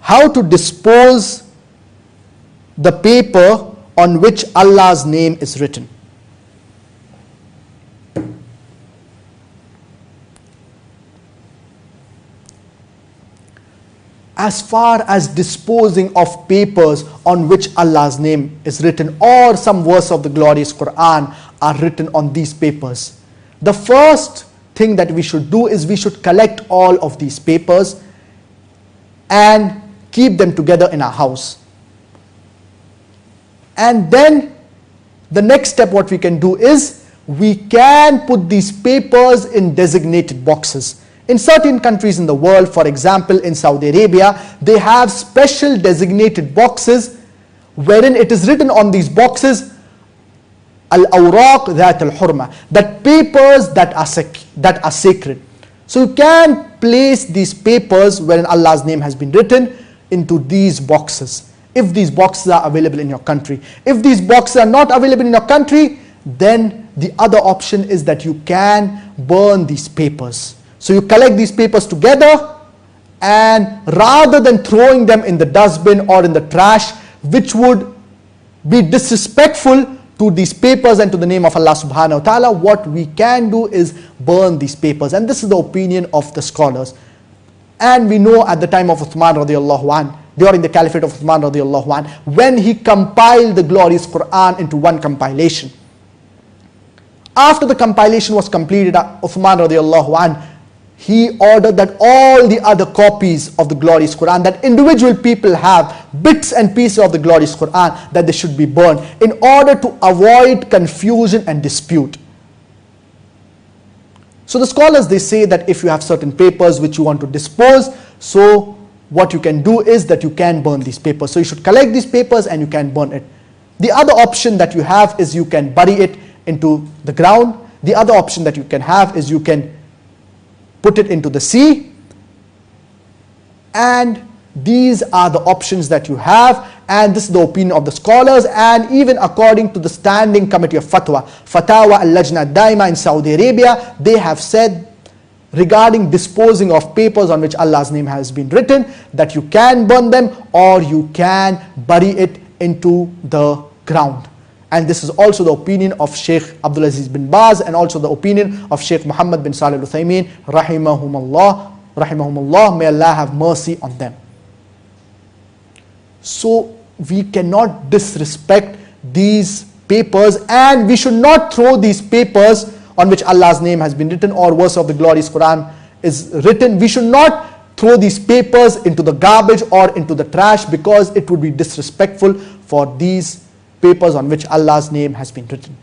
how to dispose the paper on which Allah's name is written. As far as disposing of papers on which Allah's name is written, or some verse of the glorious Quran are written on these papers, the first thing that we should do is we should collect all of these papers and keep them together in our house. And then the next step what we can do is we can put these papers in designated boxes. In certain countries in the world, for example in Saudi Arabia, they have special designated boxes wherein it is written on these boxes, Al-Awraq Dhat Al-Hurma, that papers that are sacred. So you can place these papers wherein Allah's name has been written into these boxes, if these boxes are available in your country. If these boxes are not available in your country, then the other option is that you can burn these papers. So you collect these papers together, and rather than throwing them in the dustbin or in the trash, which would be disrespectful to these papers and to the name of Allah subhanahu wa ta'ala, what we can do is burn these papers. And this is the opinion of the scholars. And we know at the time of Uthman radiallahu anh, during the caliphate of Uthman radiallahu anh, when he compiled the glorious Quran into one compilation. After the compilation was completed, Uthman radiallahu anh, he ordered that all the other copies of the glorious Quran that individual people have, bits and pieces of the glorious Quran, that they should be burned in order to avoid confusion and dispute. So the scholars, they say that if you have certain papers which you want to dispose, so what you can do is that you can burn these papers. So you should collect these papers and you can burn it. The other option that you have is you can bury it into the ground. The other option that you can have is you can put it into the sea. And these are the options that you have, and this is the opinion of the scholars, and even according to the Standing Committee of Fatwa, Fatawa Al-Lajna Daima in Saudi Arabia, they have said regarding disposing of papers on which Allah's name has been written, that you can burn them or you can bury it into the ground. And this is also the opinion of Sheikh Abdul Aziz bin Baz, and also the opinion of Sheikh Muhammad bin Salih Al-Uthaymeen, rahimahumullah, may Allah have mercy on them. So we cannot disrespect these papers, and we should not throw these papers on which Allah's name has been written or verse of the glorious Quran is written. We should not throw these papers into the garbage or into the trash, because it would be disrespectful for these papers on which Allah's name has been written.